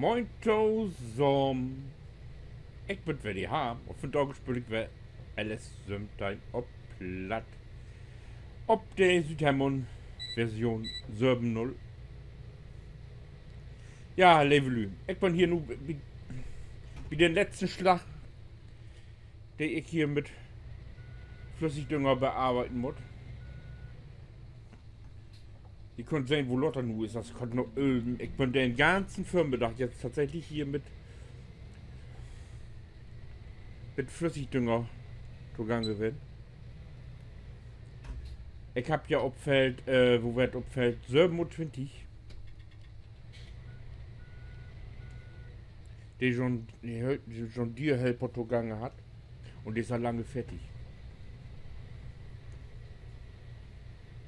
Moin zusammen. Ik ben weer die Haan. Of vandaag speel ik weer Alice Zometeen op plat. Op de Südhermon version 7.0. Ja, Levelü. Ik ben hier nu bij de letzten Slag, die ik hier mit Flüssigdünger bearbeiten muss. Ihr könnt sehen, wo Lotter nu ist. Das kommt noch Ölen. Ich bin den ganzen Firmenbedarf jetzt tatsächlich hier mit Flüssigdünger zugange bin. Ich hab ja Opfeld, wo wird Opfeld 27. Die schon dir Helper zugange hat. Und die ist ja lange fertig.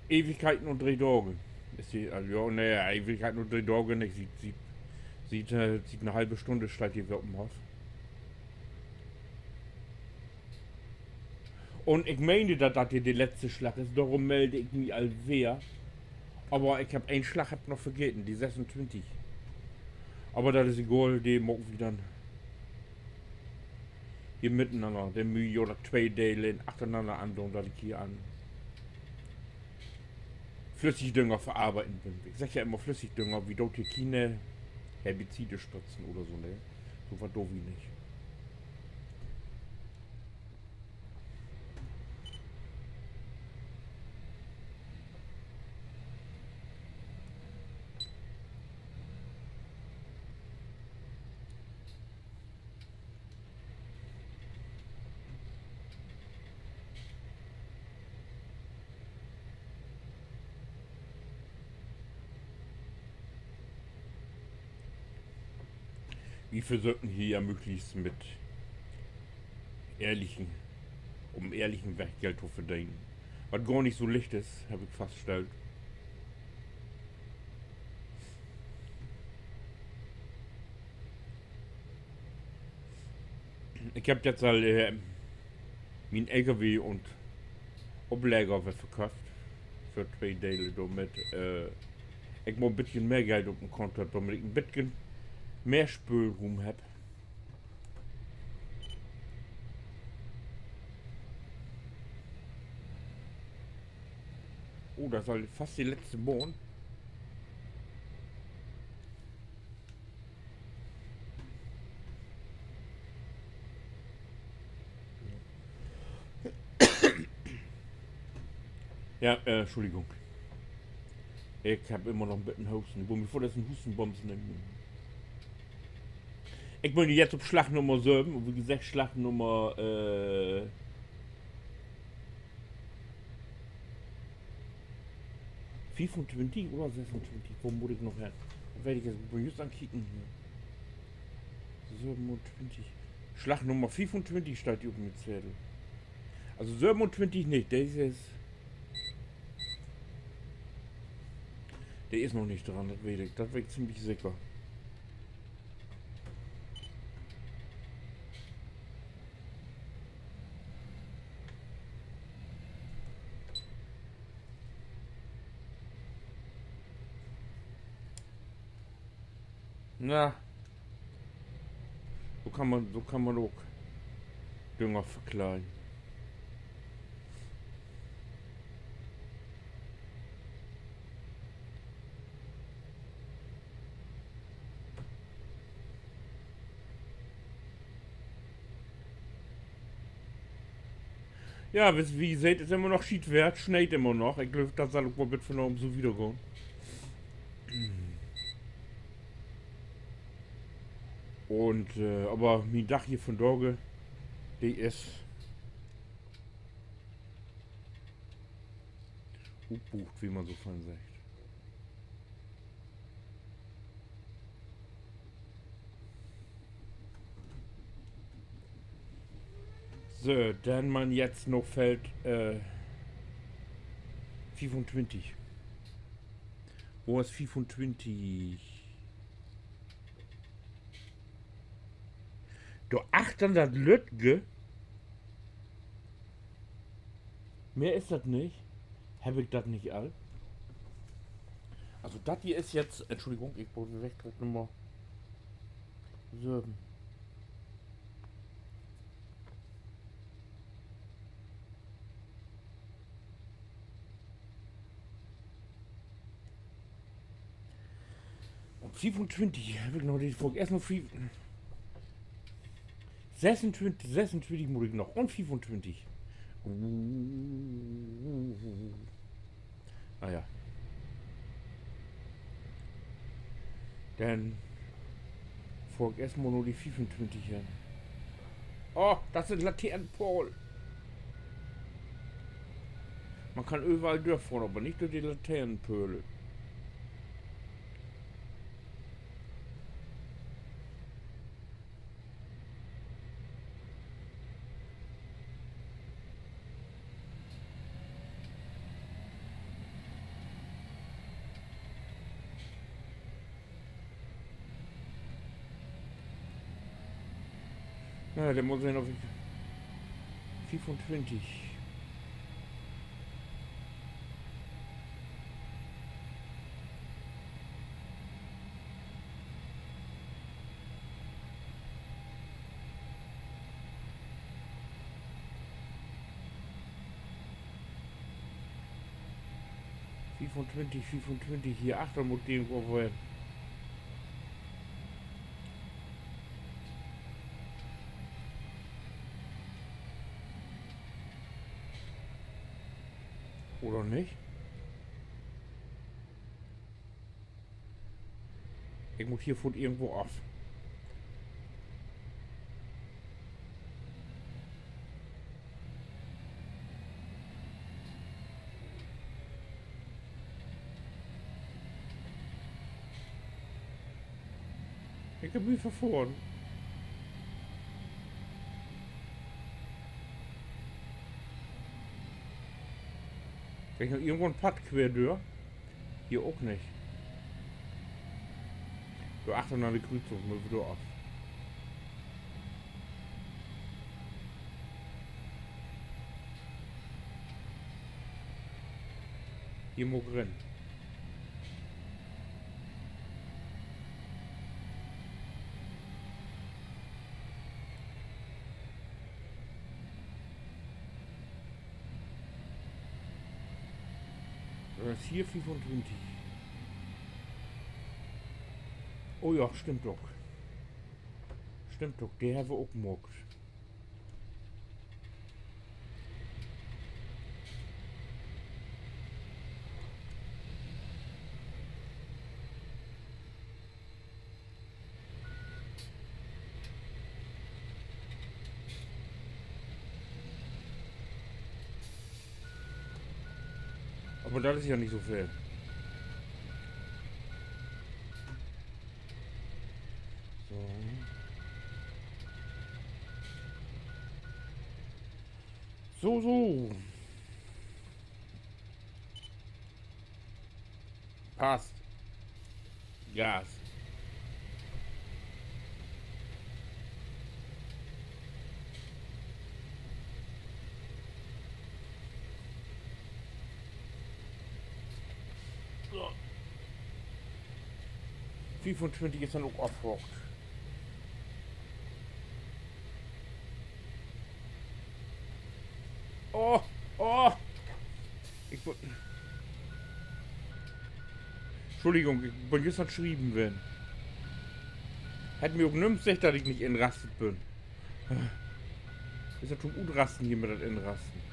Ewigkeiten und 3 Tage. Ist die, also, ja, naja, Ewigkeiten und 3 Tage nicht. Sieht eine halbe Stunde statt hier auf dem Haus. Und ich meine, dass das hier die letzte Schlag ist. Darum melde ich mich als wer. Aber ich habe einen Schlag noch vergessen, die 26. Aber das ist egal, die machen wir dann hier miteinander. Der Mühe oder 2 Teile aneinander an, und dass ich hier an Flüssigdünger verarbeiten bin. Ich sag ja immer Flüssigdünger, wie dort hier keine Herbizide spritzen oder so, ne? So war doof wie nicht. Wir versuchen hier ja möglichst mit ehrlichen, um ehrlichen Werkgeld zu verdienen. Was gar nicht so leicht ist, habe ich festgestellt. Ich habe jetzt halt mein LKW und Obleger verkauft für 2 Teile damit. Ich muss ein bisschen mehr Geld auf dem Konto haben, damit ich ein bisschen mehr Spülraum habe. Oh, das ist fast die letzte Mohn. Ja, Entschuldigung. Ich habe immer noch ein bisschen Husten. Bevor das ein Hustenbomben nehmen. Ich bin jetzt auf Schlag Nummer 7. Und wie gesagt, Schlag Nummer 25 oder 26. Wo muss ich noch her? Werde ich jetzt just ankicken hier. 27. Schlag Nummer 25 steht hier auf dem Zettel. Also 27 nicht. Der ist noch nicht dran, das weiß ich. Das wäre ich ziemlich sicher. Na, so kann man auch Dünger verkleiden. Ja, wie ihr seht, ist immer noch Schiedwert, schneit immer noch. Ich glaube, das soll auch mit von so wiedergehen. Und, aber mein Dach hier von Dorge, die ist bucht, wie man so von sagt. So, dann man jetzt noch fällt 25. Wo ist 25? Du 800 Lütge? Mehr ist das nicht. Habe ich das nicht all? Also das hier ist jetzt, Entschuldigung, ich brauche Wegdrucknummer So. Und 25, habe ich noch die Folge. Erst noch 26 muss ich noch. Und 25. Ah ja. Dann folgt erstmal nur die 25 hier. Oh, das sind Laternenpol. Man kann überall durchfahren, aber nicht durch die Laternenpöle. Ja, der muss ja noch 25. Hier Achtermodell vorher. Oder nicht? Ich muss hier von irgendwo auf. Ich habe mich verfahren. Wenn ich noch irgendwo ein Pad quer durch? Hier auch nicht. Du achte nach der Kreuzung, mal wieder auf. Hier muss rennen. Das ist hier 25. Oh ja, stimmt doch. Stimmt doch, der haben wir auch gemacht. Aber das ist ja nicht so viel. So. So. Passt. Gas. So. 25 ist dann auch aufgehocht. Oh! Entschuldigung, ich bin jetzt geschrieben werden. Hätte mir auch nichts gesagt, dass ich nicht entrastet bin. Ist ja schon Unrasten hier mit das Entrasten.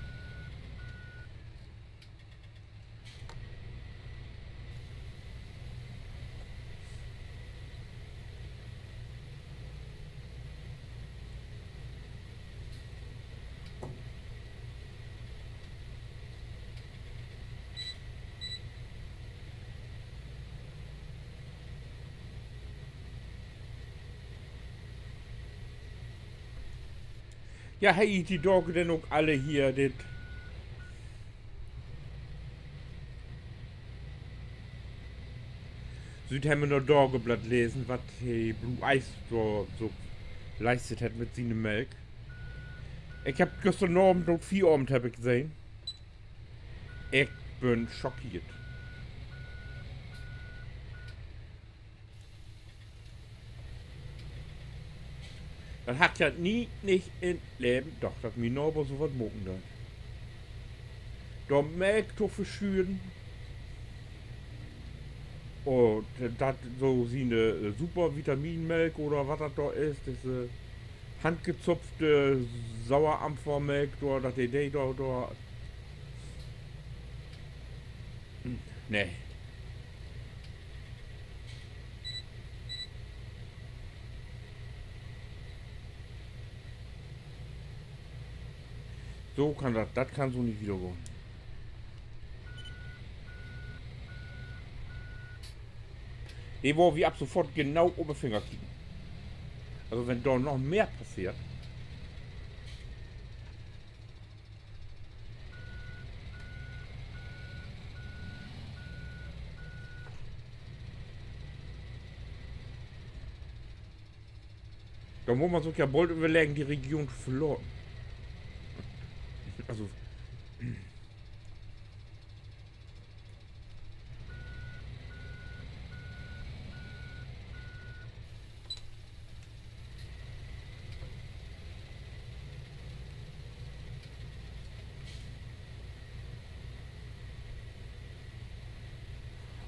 Ja, hey, die Dog denn auch alle hier, das. Südhemmener Dorgeblatt lesen, was die Blue Eyes so leistet hat mit seiner Melk. Ich hab gestern Abend noch 4 Abend hab ich gesehen. Ich bin schockiert. Das hat ja nie nicht in Leben, doch, dass mir noch aber so was mucken da. Da Melk zu verschüren und das so wie eine super Vitaminmelk oder was das da ist, diese handgezupfte Sauerampfermelk, da, das Idee da. Nee. So kann das kann so nicht wieder gehen. Die wo wir ab sofort genau Oberfinger kriegen. Also wenn da noch mehr passiert. Dann muss man sich ja bald überlegen, die Region verloren. Also.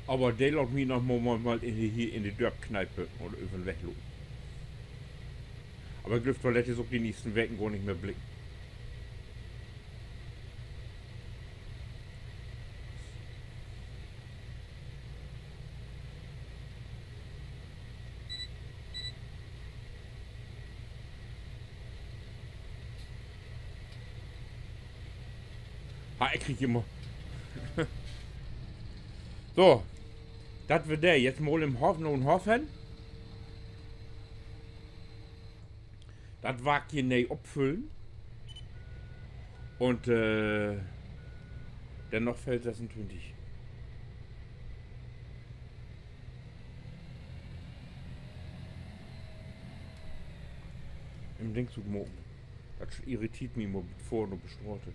Aber der laut mir noch mal hier in die Dörpkneipe oder über den Weg los. Aber Glück-Toilette ist auch die nächsten Wochen gar nicht mehr blicken. Ha, ich krieg immer. So, das wird der. Jetzt mal im Hoffen und Hoffen. Das wagt hier nicht abfüllen. Und dennoch fällt das ein 20. Im Denkzug morgen. Das irritiert mich mal vor und bestraute.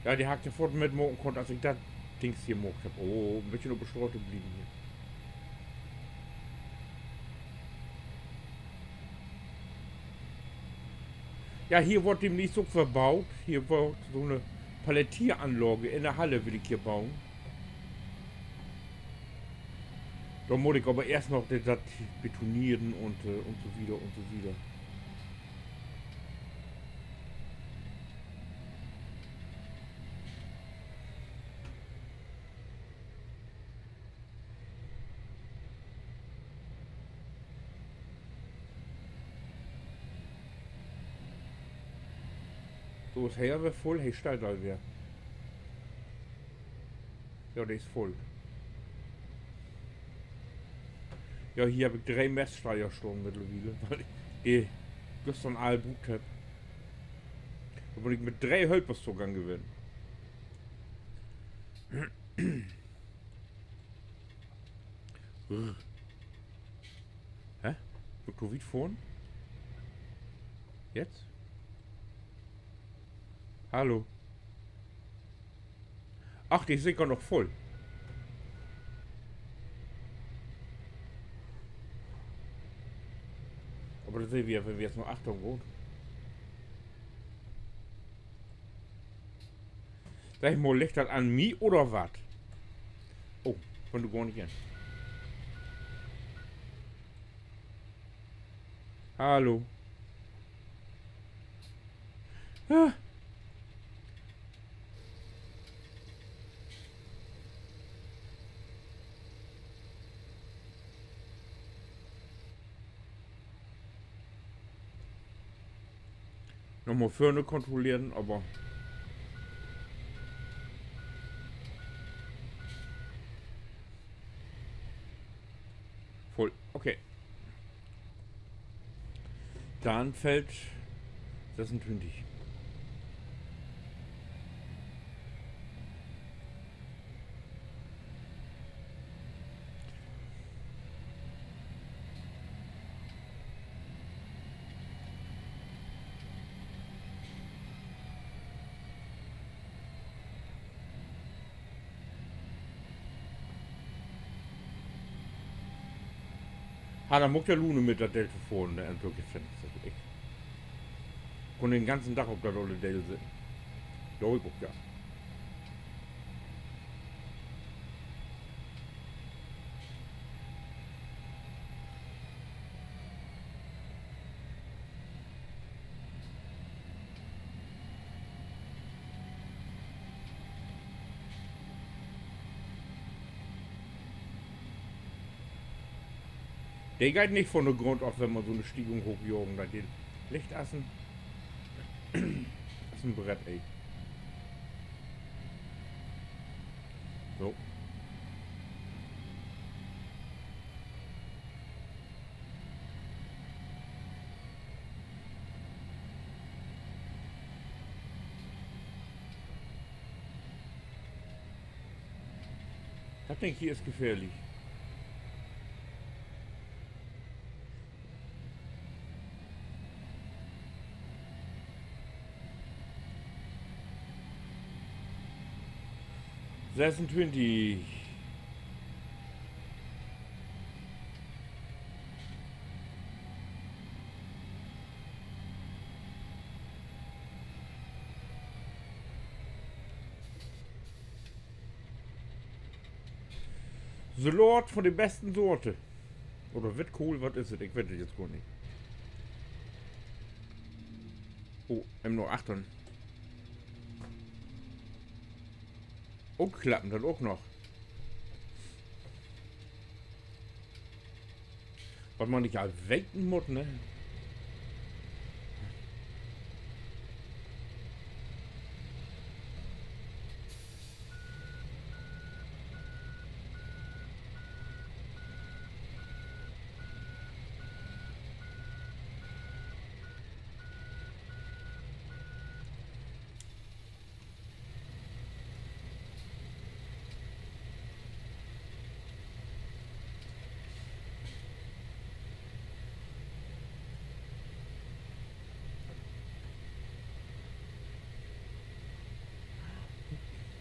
Ja, die hat ja vorhin mit morgen konnte, als ich das Dings hier morgen habe. Oh, ein bisschen bestraute geblieben hier. Ja, hier wird demnächst so verbaut. Hier wird so eine Palettieranlage in der Halle will ich hier bauen. Da muss ich aber erst noch das betonieren und so wieder und so wieder. So ist her wäre voll, hey steil da wäre. Ja, der ist voll. Ja, hier habe ich 3 Messsteuerstunden mittlerweile, weil ich gestern alle gebucht habe. Da wollte ich mit 3 Helpers Zugang gewinnen. Hä? Dr. Wied vorn? Jetzt? Hallo? Ach, die ist sogar noch voll. Aber das sehen wir, wenn wir jetzt noch Achtung wohnen. Sag ich mal, liegt das an mir oder was? Oh, wenn du gar nicht hin. Hallo? Ah. Nochmal Föhne kontrollieren, aber. Voll. Okay. Dann fällt 26. Ah, da muckt der Lune mit der Telefon, der wirklich ich konnte den ganzen Tag auf der Rolle Dell sitzen. Ja, ich guck ja. Der geht nicht von der Grund auf, wenn man so eine Stiegung hochjogen, da geht Lichtassen. Das ist ein Brett, ey. So. Das denke ich hier ist gefährlich. Das ist ein 20. The Lord von der besten Sorte. Oder wird cool, was ist es? Ich wette jetzt gar nicht. Oh, M08. Und klappen dann auch noch. Was man nicht all wecken muss, ne?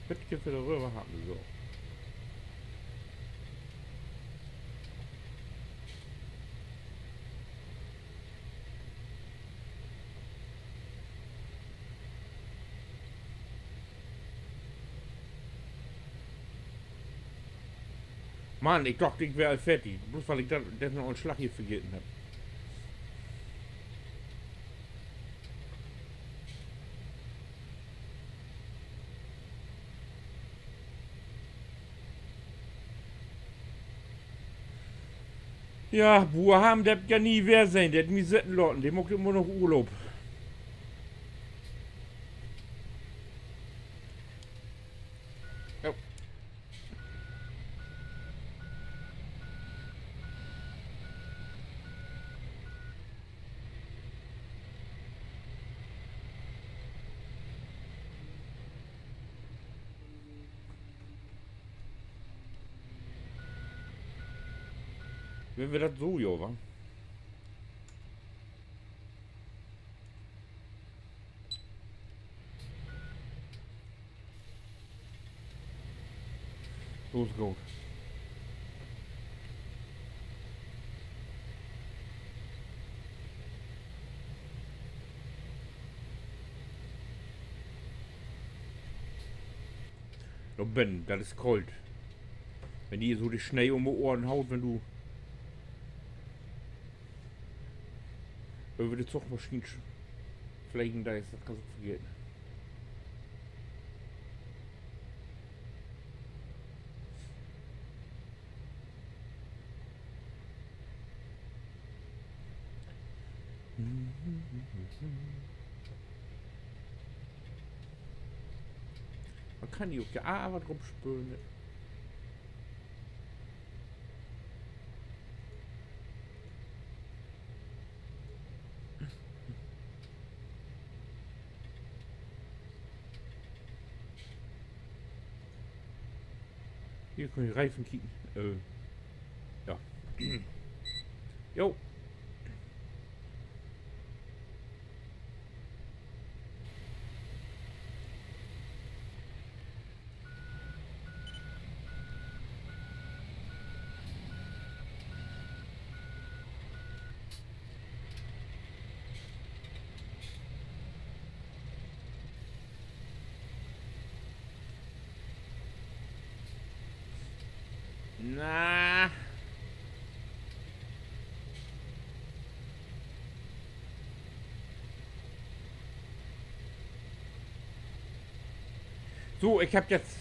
Bitte wieder rüber haben, so. Mann, ich dachte, ich wäre fertig. Bloß weil ich das noch einen Schlag hier vergessen habe. Ja, Buham, der hat ja nie wer sein. Der hat mich setzen lassen. Der macht immer noch Urlaub. Ja. Wenn wir das so, ja, wa? So ist gut. Ja, Ben, das ist kalt. Wenn die so die Schnee um die Ohren haut, wenn du über die Zuchtmaschinen fliegen, da ist, das kannst du vergessen. Man kann die auf der Arbeit rumspülen. Hier können die Reifen kicken. Ja. Jo. Na. So, ich habe jetzt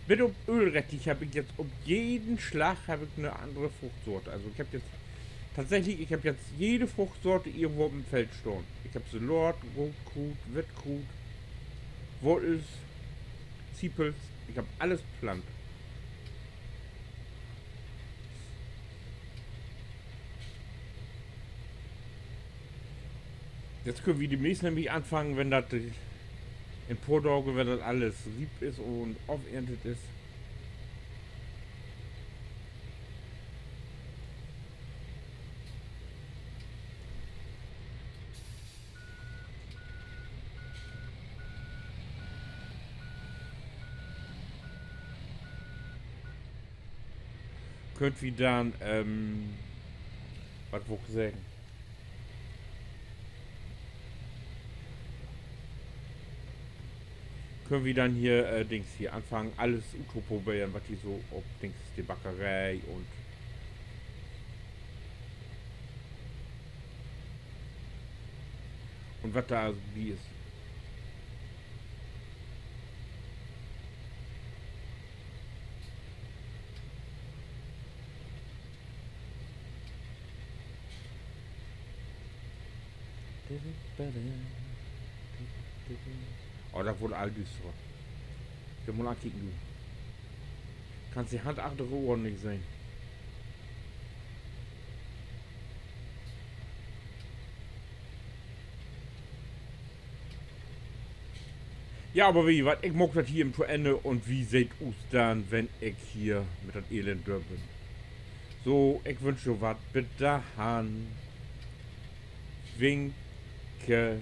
mit um Ölrettich habe ich jetzt um jeden Schlag habe ich eine andere Fruchtsorte. Also ich habe jetzt tatsächlich, ich habe jetzt jede Fruchtsorte irgendwo auf dem Feld stehen. Ich habe Selort, Rotkrut, Wittkrut, Wols, Ziepels. Ich habe alles plant. Jetzt können wir demnächst nämlich anfangen, wenn das in Pordauge, wenn das alles rieb ist und auferntet ist. Könnt wir dann, was wollte ich sagen? Können wir dann hier, Dings hier anfangen, alles zu probieren, was die so, ob Dings die Bäckerei und was da wie ist. Oh, da wurde all düster. Wir mal ankicken, du. Kannst die Hand achter Ohren nicht sehen. Ja, aber wie, was ich mag das hier im Ende und wie seht us dann, wenn ich hier mit dem Elend durch bin. So, ich wünsche was. Bitte Hand. Winke.